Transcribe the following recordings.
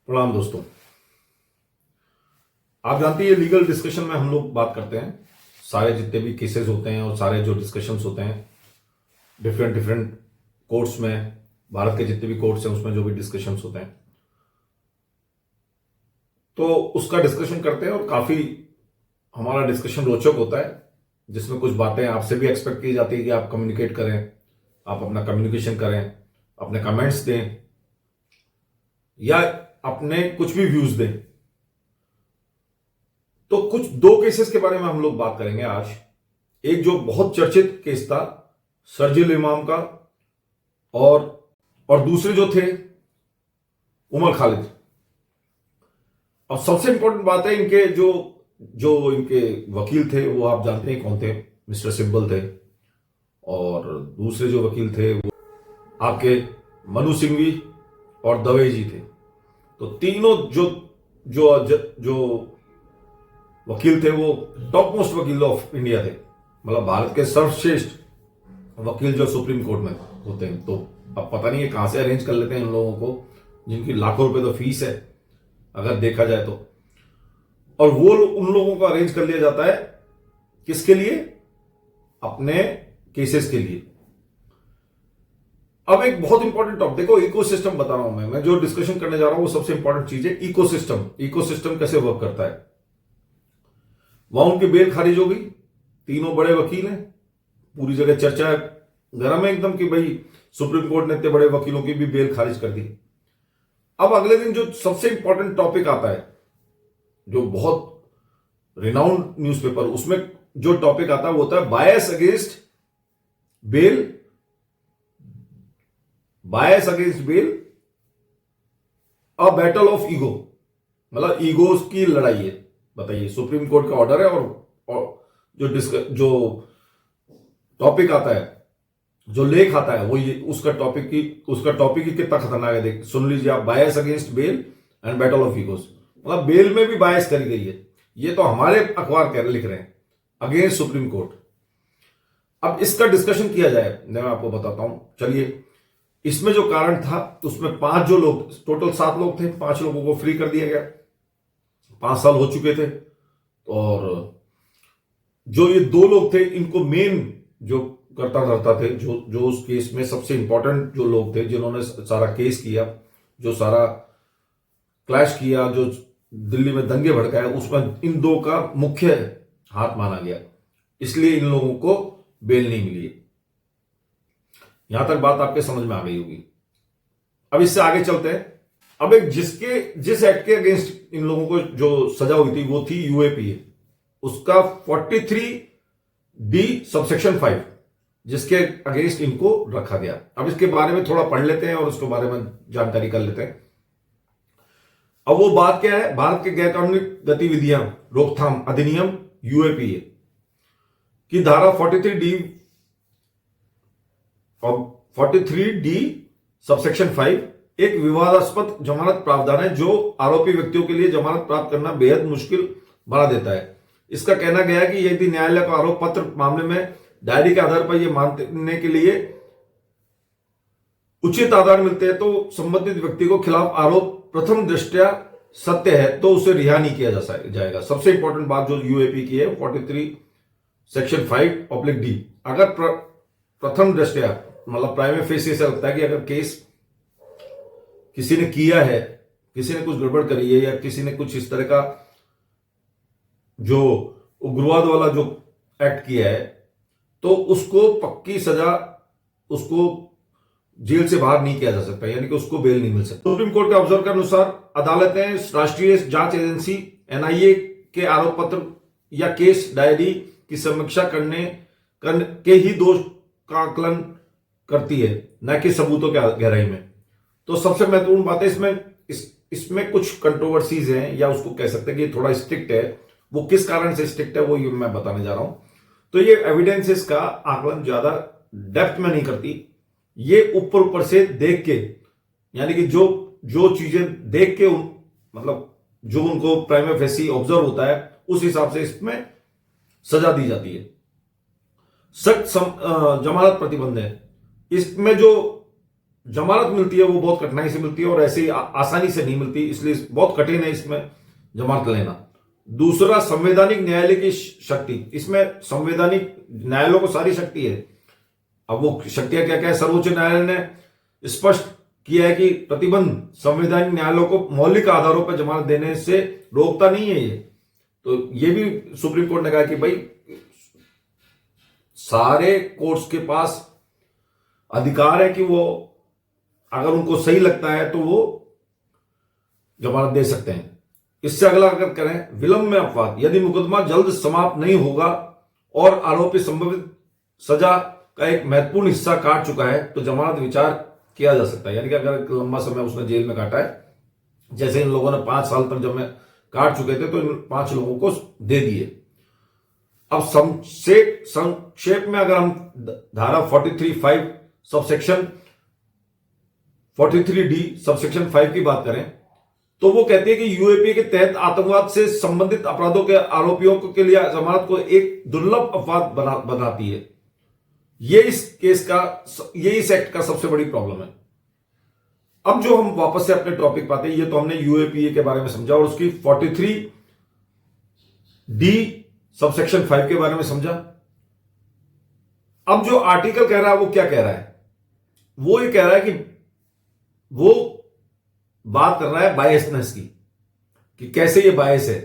प्रणाम दोस्तों। आप जानते हैं ये लीगल डिस्कशन में हम लोग बात करते हैं। सारे जितने भी केसेस होते हैं और सारे जो डिस्कशंस होते हैं डिफरेंट डिफरेंट कोर्ट्स में, भारत के जितने भी कोर्ट्स हैं उसमें जो भी डिस्कशंस होते हैं तो उसका डिस्कशन करते हैं और काफी हमारा डिस्कशन रोचक होता है, जिसमें कुछ बातें आपसे भी एक्सपेक्ट की जाती है कि आप कम्युनिकेट करें, आप अपना कम्युनिकेशन करें, अपने कमेंट्स दें या अपने कुछ भी व्यूज दें। तो कुछ दो केसेस के बारे में हम लोग बात करेंगे आज। एक जो बहुत चर्चित केस था शरजील इमाम का, और दूसरे जो थे उमर खालिद। और सबसे इंपॉर्टेंट बात है इनके जो जो इनके वकील थे वो आप जानते हैं कौन थे, मिस्टर सिब्बल थे। और दूसरे जो वकील थे वो आपके मनु सिंघवी और दवे जी थे। तो तीनों जो जो जो वकील थे वो टॉप मोस्ट वकील ऑफ इंडिया थे, मतलब भारत के सर्वश्रेष्ठ वकील जो सुप्रीम कोर्ट में होते हैं। तो अब पता नहीं है कहां से अरेंज कर लेते हैं इन लोगों को, जिनकी लाखों रुपए तो फीस है अगर देखा जाए तो। और वो उन लोगों को अरेंज कर लिया जाता है किसके लिए? अपने केसेस के लिए। अब एक बहुत इंपॉर्टेंट टॉपिक देखो, इकोसिस्टम बता रहा हूं मैं जो डिस्कशन करने जा रहा हूं वो सबसे इंपॉर्टेंट चीज है इकोसिस्टम। इकोसिस्टम कैसे वर्क करता है। वहां उनकी बेल खारिज हो गई, तीनों बड़े वकील हैं, पूरी जगह चर्चा गरम है एकदम कि भाई सुप्रीम कोर्ट ने इतने बड़े वकीलों की भी बेल खारिज कर दी। अब अगले दिन जो सबसे इंपॉर्टेंट टॉपिक आता है, जो बहुत रिनाउंड न्यूज़पेपर, उसमें जो टॉपिक आता है वो होता है bias against bail, bias against bail a battle of ego. मतलब ईगोस की लड़ाई है। बताइए, सुप्रीम कोर्ट का ऑर्डर है और जो टॉपिक आता है, जो लेख आता है वो ये उसका टॉपिक ही कितना खतरनाक है। देख सुन लीजिए आप, bias against bail and battle of egos. मतलब बेल में भी बायस करी गई है। ये तो हमारे अखबार कह लिख रहे हैं, अगेंस्ट सुप्रीम कोर्ट। अब इसका डिस्कशन किया जाए, मैं आपको बताता हूं। चलिए, इसमें जो कारण था उसमें 5 जो लोग, टोटल 7 लोग थे, 5 लोगों को फ्री कर दिया गया। 5 साल हो चुके थे। और जो ये 2 लोग थे, इनको मेन जो करता धरता थे, जो उस केस में सबसे इंपॉर्टेंट जो लोग थे, जिन्होंने सारा केस किया, जो सारा क्लैश किया, जो दिल्ली में दंगे भड़काए, उसमें इन 2 का मुख्य हाथ माना गया। इसलिए इन लोगों को बेल नहीं मिली। यहां तक बात आपके समझ में आ गई होगी। अब इससे आगे चलते हैं। अब एक जिस एक्ट के अगेंस्ट इन लोगों को जो सजा हुई थी वो थी यूएपीए, उसका 43D सबसेक्शन 5, जिसके अगेंस्ट इनको रखा गया। अब इसके बारे में थोड़ा पढ़ लेते हैं और उसके बारे में जानकारी कर लेते हैं। अब वो बात क्या है? भारत के गैरकानूनी गतिविधियां रोकथाम अधिनियम यूएपीए की धारा 43D सबसेक्शन 5 एक विवादास्पद जमानत प्रावधान है जो आरोपी व्यक्तियों के लिए जमानत प्राप्त करना बेहद मुश्किल बना देता है। इसका कहना गया है कि यदि न्यायालय को आरोप पत्र मामले में डायरी के आधार पर यह मानने के लिए उचित आधार मिलते हैं तो संबंधित व्यक्ति को खिलाफ आरोप प्रथम दृष्टया सत्य है तो उसे रिहा नहीं किया जाएगा। सबसे इंपॉर्टेंट बात जो यूएपी की है 43 सेक्शन 5(d)। अगर प्रथम दृष्टया, मतलब प्राइमा फेसी, ऐसा लगता है कि अगर केस किसी ने किया है, किसी ने कुछ गड़बड़ करी है या किसी ने कुछ इस तरह का जो उग्रवाद वाला जो एक्ट किया है, तो उसको पक्की सजा, उसको जेल से बाहर नहीं किया जा सकता, यानी कि उसको बेल नहीं मिल सकती। सुप्रीम कोर्ट के ऑब्जर्वर के अनुसार अदालतें राष्ट्रीय जांच एजेंसी एनआईए के आरोप पत्र या केस डायरी की समीक्षा करने के ही दोष का आकलन करती है, न कि सबूतों के गहराई में। तो सबसे महत्वपूर्ण बात है इसमें कुछ कंट्रोवर्सीज हैं, या उसको कह सकते हैं कि थोड़ा स्ट्रिक्ट है। वो किस कारण से स्ट्रिक्ट है वो ये मैं बताने जा रहा हूं। तो ये एविडेंसेस का आकलन ज्यादा डेप्थ में नहीं करती, ये ऊपर ऊपर से देख के, यानी कि जो चीजें देख के मतलब जो उनको प्राइमा फेसी ऑब्जर्व होता है उस हिसाब से इसमें सजा दी जाती है। सख्त जमानत प्रतिबंध है। इसमें जो जमानत मिलती है वो बहुत कठिनाई से मिलती है और ऐसे ही आसानी से नहीं मिलती, इसलिए बहुत कठिन है इसमें जमानत लेना। दूसरा, संवैधानिक न्यायालय की शक्ति। इसमें संवैधानिक न्यायालयों को सारी शक्ति है। अब वो शक्तियां क्या क्या है? सर्वोच्च न्यायालय ने स्पष्ट किया है कि प्रतिबंध संवैधानिक न्यायालयों को मौलिक आधारों पर जमानत देने से रोकता नहीं है ये। तो ये भी सुप्रीम कोर्ट ने कहा कि भाई सारे कोर्ट्स के पास अधिकार है कि वो अगर उनको सही लगता है तो वो जमानत दे सकते हैं। इससे अगला अगर करें, विलंब में अपवाद। यदि मुकदमा जल्द समाप्त नहीं होगा और आरोपी संभावित सजा का एक महत्वपूर्ण हिस्सा काट चुका है तो जमानत विचार किया जा सकता है। यानी कि अगर लंबा समय उसने जेल में काटा है, जैसे इन लोगों ने 5 साल तक जब में काट चुके थे तो इन 5 लोगों को दे दिए। अब संक्षेप में अगर हम धारा 43(5) सबसेक्शन 43D सबसेक्शन 5 की बात करें तो वो कहती है कि यूएपी के तहत आतंकवाद से संबंधित अपराधों के आरोपियों के लिए जमानत को एक दुर्लभ अपवाद बनाती है। ये इस एक्ट का सबसे बड़ी प्रॉब्लम है। अब जो हम वापस से अपने टॉपिक पाते हैं, ये तो हमने यूएपीए के बारे में समझा और उसकी 43D सबसेक्शन 5 के बारे में समझा। अब जो आर्टिकल कह रहा है वो क्या कह रहा है? वो ये कह रहा है कि वो बात कर रहा है बायसनेस की, कि कैसे ये बायस है,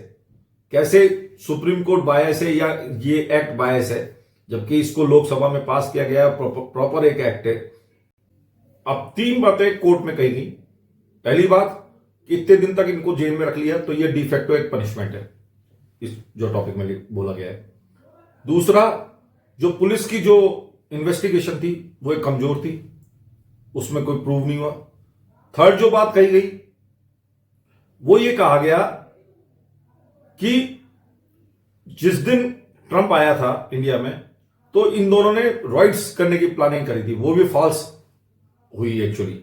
कैसे सुप्रीम कोर्ट बायस है या ये एक्ट बायस है, जबकि इसको लोकसभा में पास किया गया, प्रॉपर एक एक्ट है। अब 3 बातें कोर्ट में कही गई। पहली बात कि इतने दिन तक इनको जेल में रख लिया तो ये डिफेक्टो एक पनिशमेंट है, इस जो टॉपिक में बोला गया है। दूसरा, जो पुलिस की जो इन्वेस्टिगेशन थी वो एक कमजोर थी, उसमें कोई प्रूव नहीं हुआ। थर्ड जो बात कही गई वो ये कहा गया कि जिस दिन ट्रंप आया था इंडिया में तो इन दोनों ने रॉइड्स करने की प्लानिंग करी थी, वो भी फॉल्स हुई एक्चुअली।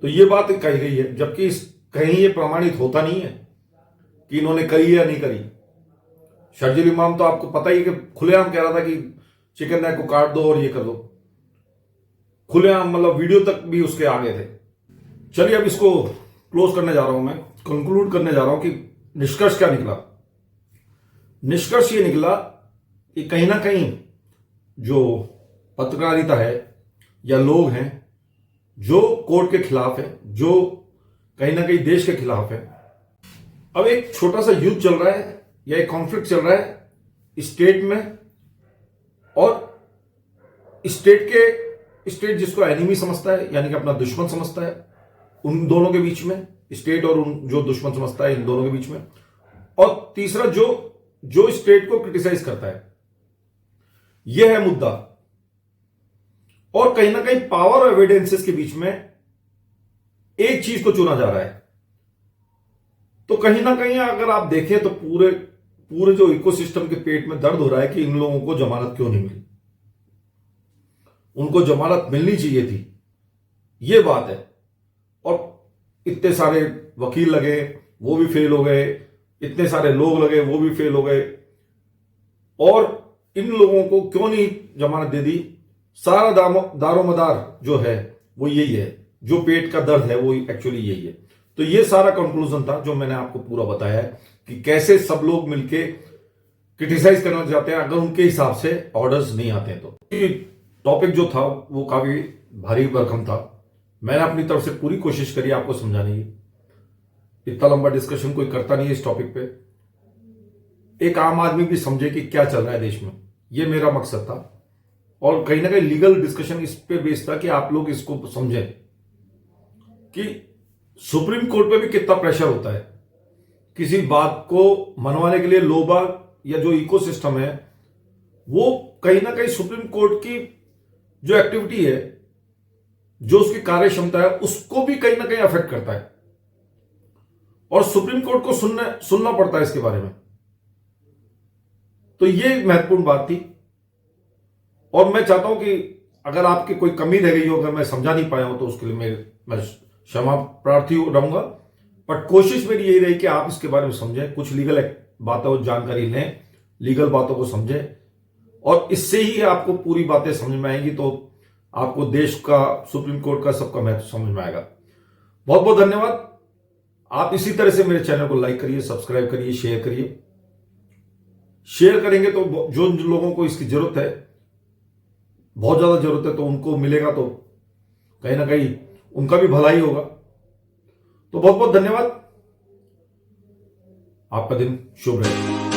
तो ये बात कही गई है, जबकि कहीं ये प्रमाणित होता नहीं है कि इन्होंने करी या नहीं करी। शर्जील इमाम तो आपको पता ही है कि खुलेआम कह रहा था कि चिकन नेक को काट दो और ये कर दो, खुलेआम, मतलब वीडियो तक भी उसके आगे थे। चलिए अब इसको क्लोज करने जा रहा हूं, मैं कंक्लूड करने जा रहा हूं कि निष्कर्ष क्या निकला। निष्कर्ष ये निकला कि कहीं ना कहीं जो पत्रकारिता है या लोग हैं जो कोर्ट के खिलाफ है, जो कहीं ना कहीं देश के खिलाफ है। अब एक छोटा सा युद्ध चल रहा है या एक कॉन्फ्लिक्ट चल रहा है स्टेट में, और स्टेट जिसको एनिमी समझता है यानी कि अपना दुश्मन समझता है, उन दोनों के बीच में, स्टेट और उन जो दुश्मन समझता है इन दोनों के बीच में। और तीसरा जो स्टेट को क्रिटिसाइज करता है, यह है मुद्दा। और कहीं ना कहीं पावर और एविडेंसेस के बीच में एक चीज को चुना जा रहा है। तो कहीं ना कहीं अगर आप देखें तो पूरे जो इकोसिस्टम के पेट में दर्द हो रहा है कि इन लोगों को जमानत क्यों नहीं मिली। उनको जमानत मिलनी चाहिए थी, ये बात है। और इतने सारे वकील लगे वो भी फेल हो गए, इतने सारे लोग लगे वो भी फेल हो गए, और इन लोगों को क्यों नहीं जमानत दे दी? सारा दारोमदार जो है वो यही है, जो पेट का दर्द है वो एक्चुअली यही है। तो ये सारा कंक्लूजन था जो मैंने आपको पूरा बताया है कि कैसे सब लोग मिलके क्रिटिसाइज करना चाहते हैं अगर उनके हिसाब से ऑर्डर्स नहीं आते हैं। तो टॉपिक जो था वो काफी भारी भरकम था। मैंने अपनी तरफ से पूरी कोशिश करी आपको समझाने की। इतना लंबा डिस्कशन कोई करता नहीं है इस टॉपिक पे, एक आम आदमी भी समझे कि क्या चल रहा है देश में, ये मेरा मकसद था। और कहीं ना कहीं लीगल डिस्कशन इस पे बेस्ड था कि आप लोग इसको समझें कि सुप्रीम कोर्ट पे भी कितना प्रेशर होता है किसी बात को मनवाने के लिए। लोगबाग या जो इकोसिस्टम है वो कहीं ना कहीं सुप्रीम कोर्ट की जो एक्टिविटी है, जो उसकी कार्य क्षमता है, उसको भी कहीं ना कहीं अफेक्ट करता है, और सुप्रीम कोर्ट को सुनना पड़ता है इसके बारे में। तो ये महत्वपूर्ण बात थी। और मैं चाहता हूं कि अगर आपकी कोई कमी रह गई हो, अगर मैं समझा नहीं पाया हूं तो उसके लिए मैं क्षमा प्रार्थी रहूंगा। बट कोशिश मेरी यही रही कि आप इसके बारे में समझें, कुछ लीगल बातों जानकारी लें, लीगल बातों को समझें, और इससे ही आपको पूरी बातें समझ में आएंगी। तो आपको देश का, सुप्रीम कोर्ट का, सबका महत्व समझ में आएगा। बहुत बहुत धन्यवाद। आप इसी तरह से मेरे चैनल को लाइक करिए, सब्सक्राइब करिए, शेयर करिए। शेयर करेंगे तो जो लोगों को इसकी जरूरत है, बहुत ज्यादा जरूरत है, तो उनको मिलेगा, तो कहीं ना कहीं उनका भी भलाई होगा। तो बहुत बहुत धन्यवाद। आपका दिन शुभ रहे।